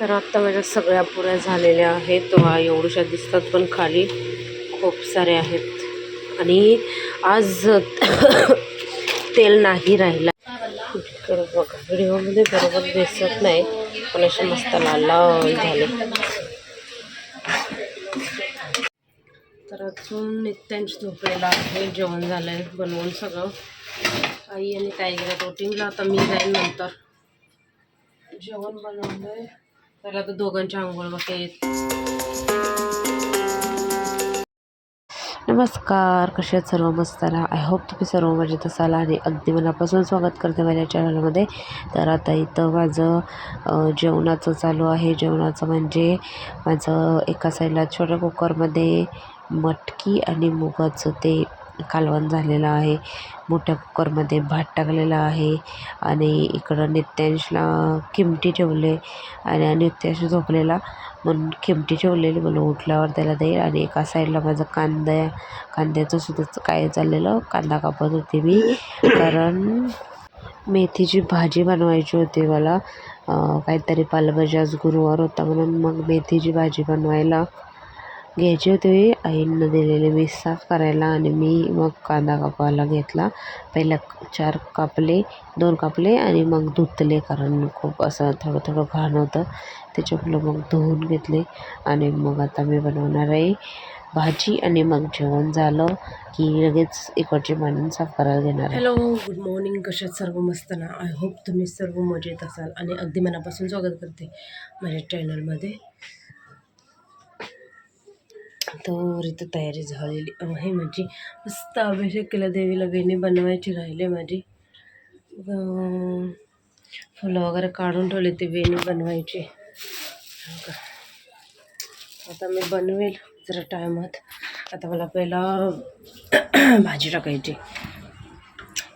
तर आत्ता माझ्या सगळ्या पुऱ्या झालेल्या आहेत. एवढ्याशा दिसतात पण खाली खूप सारे आहेत. आणि आज तेल नाही राहिला. बघा व्हिडिओमध्ये बरोबर दिसत नाही पण असे मस्त लाल लाल झाले. तर अजून नित्यांश झोपलेला आहे. जेवण झालं आहे बनवून सगळं. आई आणि ताई गेल्या वोटिंगला. आता मी जाईन नंतर. जेवण बनवलं आहे त्याला तर दोघांच्या आंघोळ बाकी आहेत. नमस्कार, कसे आहेत सर्व? मस्त ना. आय होप तुम्ही सर्व मजेत असाल आणि अगदी मनापासून स्वागत करते माझ्या चॅनलमध्ये. तर आता इथं माझं जेवणाचं चालू आहे. जेवणाचं म्हणजे माझं एका साईडला छोट्या कुकरमध्ये मटकी आणि मुगाचं ते कालवण झालेलं आहे. मोठ्या कुकरमध्ये भात टाकलेला आहे आणि इकडं नित्यांशला किमटी ठेवले आणि नित्यांश झोपलेला म्हणून किमटी ठेवलेली, म्हणून उठल्यावर त्याला देईल. आणि एका साईडला माझं कांद्याचं सुद्धा काय चाललेलं, कांदा कापत होते मी कारण मेथीची भाजी बनवायची होती मला. काहीतरी पालेभाजी, आज गुरुवार होता म्हणून मग मेथीची भाजी बनवायला घ्यायची होती. आईनं दिलेले मी साफ करायला आणि मी मग कांदा कापायला घेतला. पहिला 2 कापले आणि मग धुतले कारण खूप असं थोडं थोडं घाण होतं. त्याच्यामुळे मग धुवून घेतले आणि मग आता मी बनवणार आहे भाजी. आणि मग जेवण झालं की लगेच इकडचे भांडण साफ करायला घेणार. Hello, good morning. कशात सर्व मस्त ना. आय होप तुम्ही सर्व मजेत असाल आणि अगदी मनापासून स्वागत करते माझ्या चॅनलमध्ये. तर इथं तयारी झालेली आहे माझी. मस्त अभिषेक केला देवीला. वेणी बनवायची राहिले माझी. फुलं वगैरे काढून ठेवले, ते वेणी बनवायची. आता मी बनवेल जरा टायमात. आता मला पहिला भाजी टाकायची.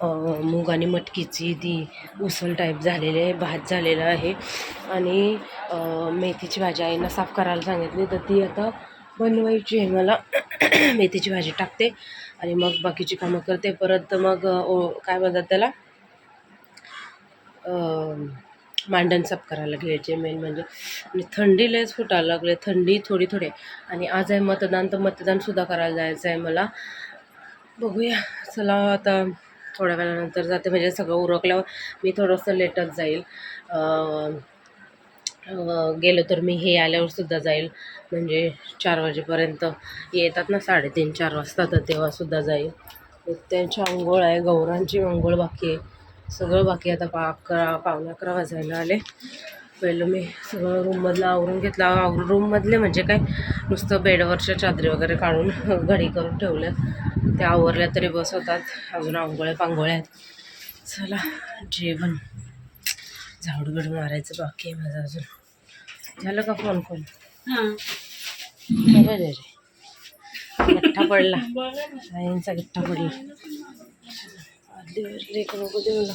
मूग आणि मटकीची ती उसळ टाईप झालेली आहे. भात झालेला आहे आणि मेथीची भाजी आईनं साफ करायला सांगितली तर ती आता बनवायची आहे मला. मेथीची भाजी टाकते आणि मग बाकीची कामं करते. परत मग काय म्हणतात त्याला, मांडण साफ करायला घ्यायचे मेन म्हणजे. आणि थंडी लयच फुटायला लागले, थंडी थोडी थोडी. आणि आज आहे मतदान, तर मतदानसुद्धा करायला जायचं आहे मला. बघूया, चला आता थोड्या वेळानंतर जाते. म्हणजे सगळं उरकल्यावर मी थोडंसं लेटच जाईल. गेलो तर मी हे आल्यावरसुद्धा जाईल. म्हणजे 4 वाजेपर्यंत येतात ना, 3:30-4 वाजता, तर तेव्हासुद्धा जाईल. त्यांची आंघोळ आहे, गौरांची आंघोळ बाकी आहे, सगळं बाकी. आता 11:15 वाजायला आले. पहिलं मी सगळं रूममधलं आवरून घेतलं. रूममधले म्हणजे काय, नुसतं बेडवरच्या चादरी वगैरे काढून घडी करून ठेवल्या, त्या आवरल्या तरी बस होतात. अजून पांघोळ्या आहेत. चला जेवण, झाडू बिडू मारायचं बाकी आहे माझं अजून. झालं का फोन कॉल? रे गठ्ठा पडला, आईंचा गठ्ठा पडला. नको दे मला.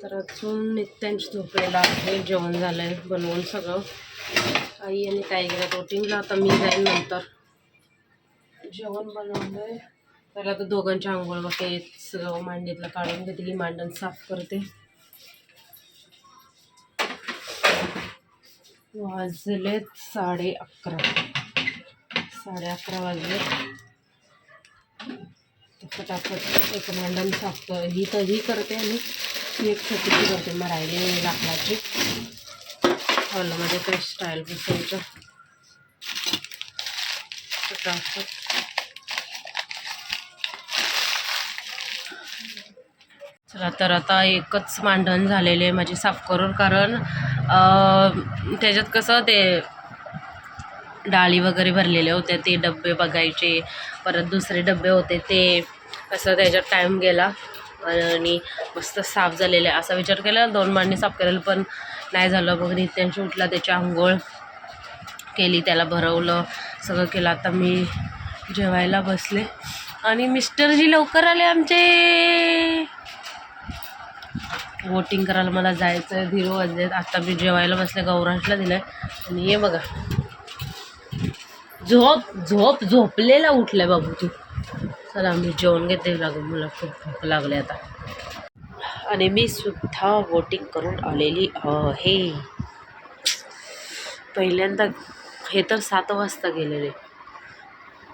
तर अजून नित्यांश झोपलेला आहे. जेवण झालं आहे बनवून सगळं. आई आणि ताई गेल्या वोटिंगला. आता मी जाईन नंतर. जेवण बनवलं आहे त्याला तर दोघांच्या आंघोळ बाकी आहेत. सगळं मांडीतलं काढून घेतली, मांडण साफ करते. वाजलेत 11:30 वाजले. फटाफट एक मांडण साफ ही तरी करते आणि एक छोटीशी करते मरायली लाकडाची. हॉलमध्ये काही स्टाईल बसवायचं फटाफट. चला, तर आता एकच मांडण झालेले आहे माझी साफ करून. कारण त्याच्यात कसं ते डाळी वगैरे भरलेले होते, ते डबे बघायचे. परत दुसरे डबे होते, ते कसं त्याच्यात टाईम गेला आणि मस्त साफ झालेले. असा विचार केला 2 मांडणी साफ करायला, पण नाही झालं. मग नित्यांश उठला, त्याची आंघोळ केली, त्याला भरवलं, सगळं केलं. आता मी जेवायला बसले आणि मिस्टरजी लवकर आले आमचे. वोटिंग करायला मला जायचं आहे. 0 वाजले. आता मी जेवायला बसले, गौरांशला दिलं आहे. आणि ये बघा, झोपलेला उठलाय बाबू तू. चला मी जेवण घेते, लागून मला खूप भूक लागले आता. आणि मी सुद्धा वोटिंग करून आलेली आहे. पहिल्यांदा हे तर 7 वाजता गेलेले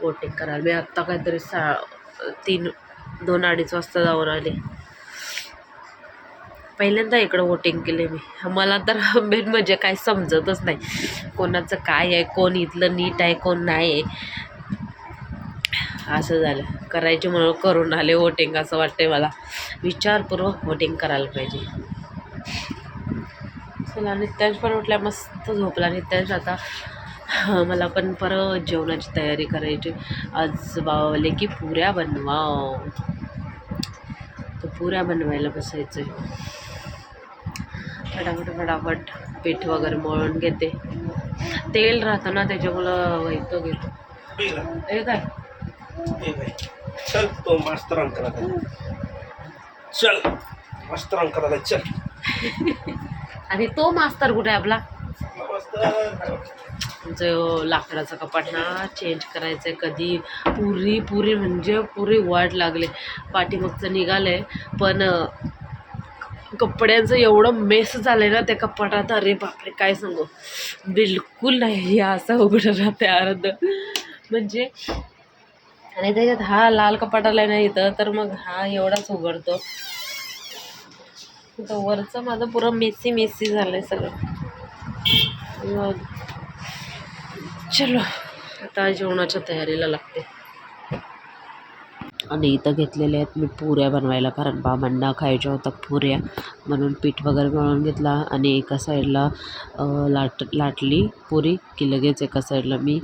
वोटिंग करायला. मी आत्ता काहीतरी 2-2:30 वाजता जाऊन आले. पहिल्यांदा इकडं वोटिंग केले मी. मला तर मेन म्हणजे काय समजतच नाही कोणाचं काय आहे, कोण इथलं नीट आहे कोण नाही आहे. असं झालं. करायचे म्हणून करून आले वोटिंग असं वाटते मला. विचारपूर्वक वोटिंग करायला पाहिजे. चला, नित्यांश पण उठल्या, मस्त झोपला नित्यांश. आता मला पण परत जेवणाची तयारी करायची. आज बाबाले की पुऱ्या बनवा, तर पुऱ्या बनवायला बसायचं आहे. फटाफट पीठ वगैरे मळून घेते. तेल राहतं ना त्याच्यामुळं व्हायचं घेतो. हे काय चल तो मास्तरां करायला, चल मास्तरां करायला चल. आणि तो मास्तर कुठे आहे आपला? मास्तर जो लाकडाचा कपाट ना चेंज करायचं आहे. कधी पुरी म्हणजे पुरी वाट लागले. पाठीमागचं निघालंय पण कपड्यांचं एवढं मेस झालंय ना त्या कपाटात. अरे बापरे, काय सांगू, बिलकुल नाही असं उघडं राहते अर्ध म्हणजे. आणि त्याच्यात हा लाल कपाट आलाय ना इथं, तर मग हा एवढाच उघडतो. तर वरचं माझं पुरं मेसी झालंय सगळं. चलो, आता जेवणाच्या तयारीला लागते. आणि इथं घेतलेल्या आहेत मी पुऱ्या बनवायला, कारण बाबांना खायच्या होत्या पुऱ्या, म्हणून पीठ वगैरे मळून घेतला. आणि एका साईडला लाटली पुरी की लगेच एका साईडला मी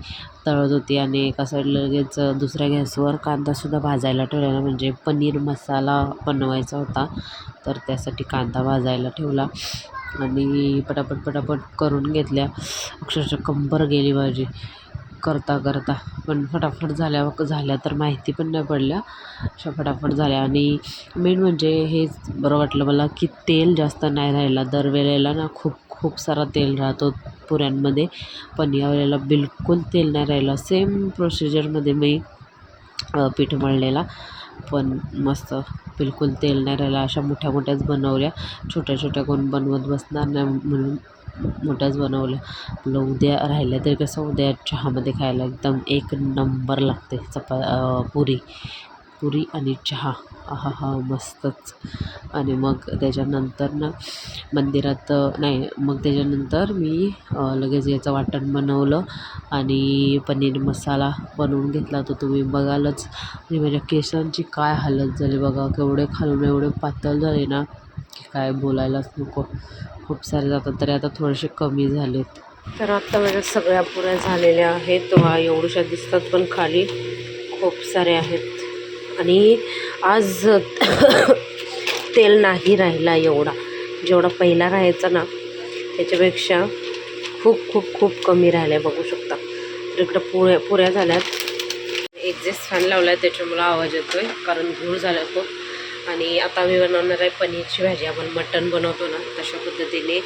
तळत होती. आणि एका साईडला लगेच दुसऱ्या गॅसवर कांदासुद्धा भाजायला ठेवलेला, म्हणजे पनीर मसाला बनवायचा होता, तर त्यासाठी कांदा भाजायला ठेवला. आणि पटापट करून घेतल्या. अक्षरशः कंबर गेली माझी करता पण फटाफट झाल्या तर माहिती पण नाही पडल्या, अशा फटाफट झाल्या. आणि मेन म्हणजे हेच बरं वाटलं मला की तेल जास्त नाही राहिला. दरवेळेला ना खूप सारा तेल राहतो पुऱ्यांमध्ये, पण यावेळेला बिलकुल तेल नाही राहिलं. सेम प्रोसिजरमध्ये मी पीठ मळलेला, पण मस्त बिलकुल तेल नाही राहिला. अशा मोठ्याच बनवल्या, छोट्या कोण बनवत बसणार नाही म्हणून मोठ्याच बनवल्या. आपलं उद्या राहिल्या तरी कसं उद्या चहामध्ये खायला एकदम एक नंबर लागते. पुरी आणि चहा, आहा मस्तच. आणि मग त्याच्यानंतर ना त्याच्यानंतर मी लगेच याचं वाटण बनवलं आणि पनीर मसाला बनवून घेतला. तो तुम्ही बघालच. आणि माझ्या केसांची काय हालत झाली बघा, केवढे खालून एवढे पातळ झाले ना की काय बोलायलाच नको. खूप सारे जातात, तरी आता थोडेसे कमी झालेत. तर आत्ता माझ्या सगळ्या पुऱ्या झालेल्या आहेत. एवढ्याशा दिसतात पण खाली खूप सारे आहेत. आणि आज तेल नाही राहिला एवढा, जेवढा पहिला राहायचा ना त्याच्यापेक्षा खूप कमी राहिला आहे, बघू शकता. तर इकडं पुऱ्या झाल्यात. एक्झॉस्ट फॅन लावला आहे त्याच्यामुळं आवाज येतो आहे, कारण धूळ झाला तो. आणि आता मी बनवणार आहे पनीरची भाजी. आपण मटण बनवतो ना तशा पद्धतीने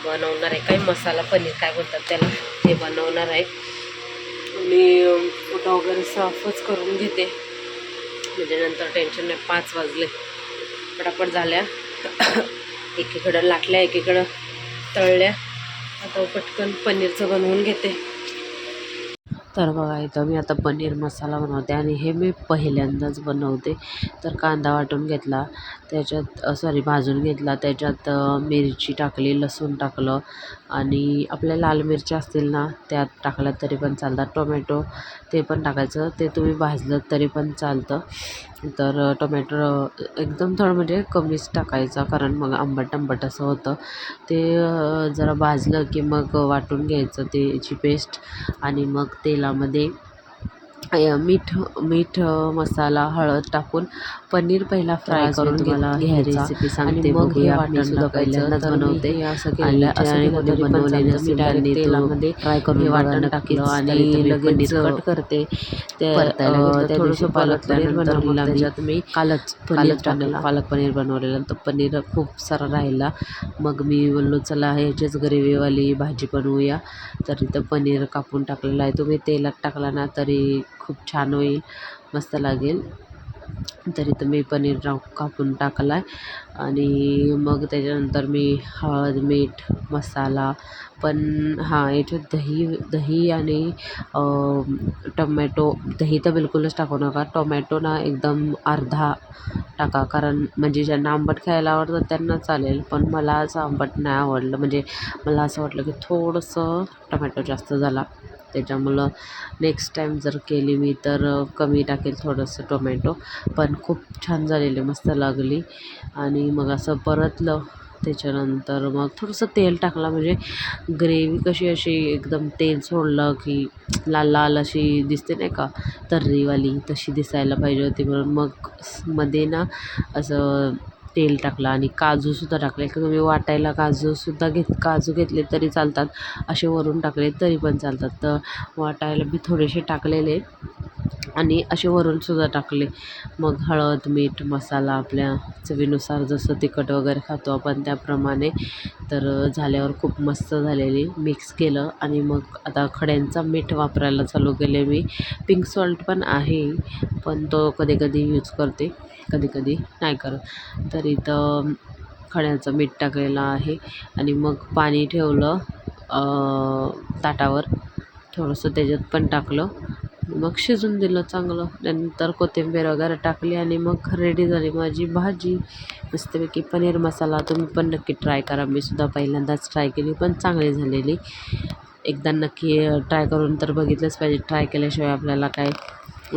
बनवणार आहे. काही मसाला पनीर काय बोलतात त्याला, ते बनवणार आहे. आणि ओटा वगैरे साफच करून घेते, म्हणजे नंतर टेन्शन नाही. 5 वाजले, पटापट झाल्या. एकीकडं लाटल्या एकीकडं तळल्या. आता पटकन पनीरचं बनवून घेते. तर बघा, इथं मी आता पनीर मसाला बनवते आणि हे मी पहिल्यांदाच बनवते. तर कांदा वाटून घेतला, त्याच्यात भाजून घेतला, त्याच्यात मिरची टाकली, लसूण टाकलं आणि आपल्या लाल मिरच्या असतील ना त्या टाकल्या तरी पण चालतात. टोमॅटो ते पण टाकायचं, ते तुम्ही भाजलं तरी पण चालतं. तर टोमॅटो एकदम थोडं म्हणजे कमीच टाकायचा, कारण मग आंबट असं होतं. ते जरा भाजलं की मग वाटून घ्यायचं त्याची पेस्ट. आणि मग तेलामध्ये मीठ मसाला हळद टाकून पनीर पहिला फ्राय करून घ्यायचा. रेसिपी सांगते, मग हे वाटण पहिल्यांदाच बनवते. असं कधी बनवले नसेल तर तेलामध्ये फ्राय करून वाटण टाकलं आणि लगेच कट करते. त्या थोडंसं पालक पनीर बनवलेलं, त्याच्यात मी कालच पालक पनीर बनवलेलं, तर पनीर खूप सारा राहिला. मग मी बोललो चला ह्याचीच ग्रेव्हीवाली भाजी बनवूया. तर इथं पनीर कापून टाकलेलं आहे. तुम्ही तेलात टाकला ना तरी खूप छान होईल, मस्त लागेल. तरी तर मी पनीर कापून टाकला आहे आणि मग त्याच्यानंतर मी हळद मीठ मसाला पण हां याच्यात दही आणि टमॅटो दही तर बिलकुलच टाकू नका. टोमॅटो ना एकदम अर्धा टाका, कारण म्हणजे ज्यांना आंबट खायला आवडतं त्यांना चालेल, पण मला असं आंबट नाही आवडलं. म्हणजे मला असं वाटलं की थोडंसं टमॅटो जास्त झाला, त्याच्यामुळं नेक्स्ट टाईम जर केली मी तर कमी टाकेल थोडंसं टोमॅटो. पण खूप छान झालेली, मस्त लागली. आणि मग असं परतलं, त्याच्यानंतर मग थोडंसं तेल टाकलं, म्हणजे ग्रेव्ही कशी अशी एकदम तेल सोडलं की लाल लाल अशी दिसते नाही का, तर्रीवाली तशी दिसायला पाहिजे होती. म्हणून मग मध्ये ना असं तेल टाकलं आणि काजूसुद्धा टाकले. की तुम्ही वाटायला काजू घेतले तरी चालतात, असे वरून टाकले तरी पण चालतात. तर वाटायला मी थोडेसे टाकलेले आणि असे वरूनसुद्धा टाकले. मग हळद मीठ मसाला आपल्या चवीनुसार, जसं तिखट वगैरे खातो आपण त्याप्रमाणे. तर झाल्यावर खूप मस्त झालेली. मिक्स केलं आणि मग आता खड्यांचा मीठ वापरायला चालू केले मी. पिंक सॉल्ट पण आहे, पण तो कधी कधी यूज करते, कधी कधी नाही करत. तर इथं खड्याचं मीठ टाकलेलं आहे आणि मग पाणी ठेवलं ताटावर, थोडंसं त्याच्यात पण टाकलं, मग शिजून दिलं चांगलं. नंतर कोथिंबीर वगैरे टाकली आणि मग रेडी झाली माझी भाजी मस्तपैकी. पनीर मसाला तुम्ही पण नक्की ट्राय करा. मी सुद्धा पहिल्यांदाच ट्राय केली, पण चांगली झालेली. एकदा नक्की ट्राय करून तर बघितलंच पाहिजे, ट्राय केल्याशिवाय आपल्याला काय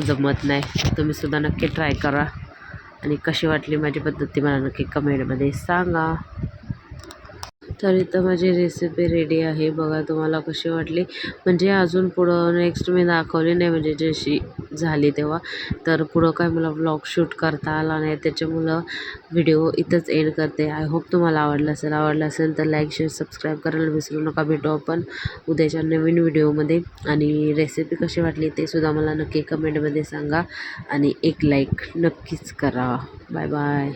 जमत नाही. तुम्ही सुद्धा नक्की ट्राय करा आणि कशी वाटली माझी पद्धती मला नक्की कमेंटमध्ये सांगा. तर इथं माझी रेसिपी रेडी आहे, बघा तुम्हाला कशी वाटली. म्हणजे अजून पुढं नेक्स्ट मी दाखवली नाही, म्हणजे जशी झाली तेव्हा. तर पुढं काय मला व्लॉग शूट करता आला नाही, त्याच्यामुळं व्हिडिओ इथंच एंड करते. आय होप तुम्हाला आवडलं असेल तर लाईक शेअर सबस्क्राईब करायला विसरू नका. भेटू आपण उद्याच्या नवीन व्हिडिओमध्ये. आणि रेसिपी कशी वाटली ते सुद्धा मला नक्की कमेंटमध्ये सांगा आणि एक लाईक नक्कीच करा. Bye bye.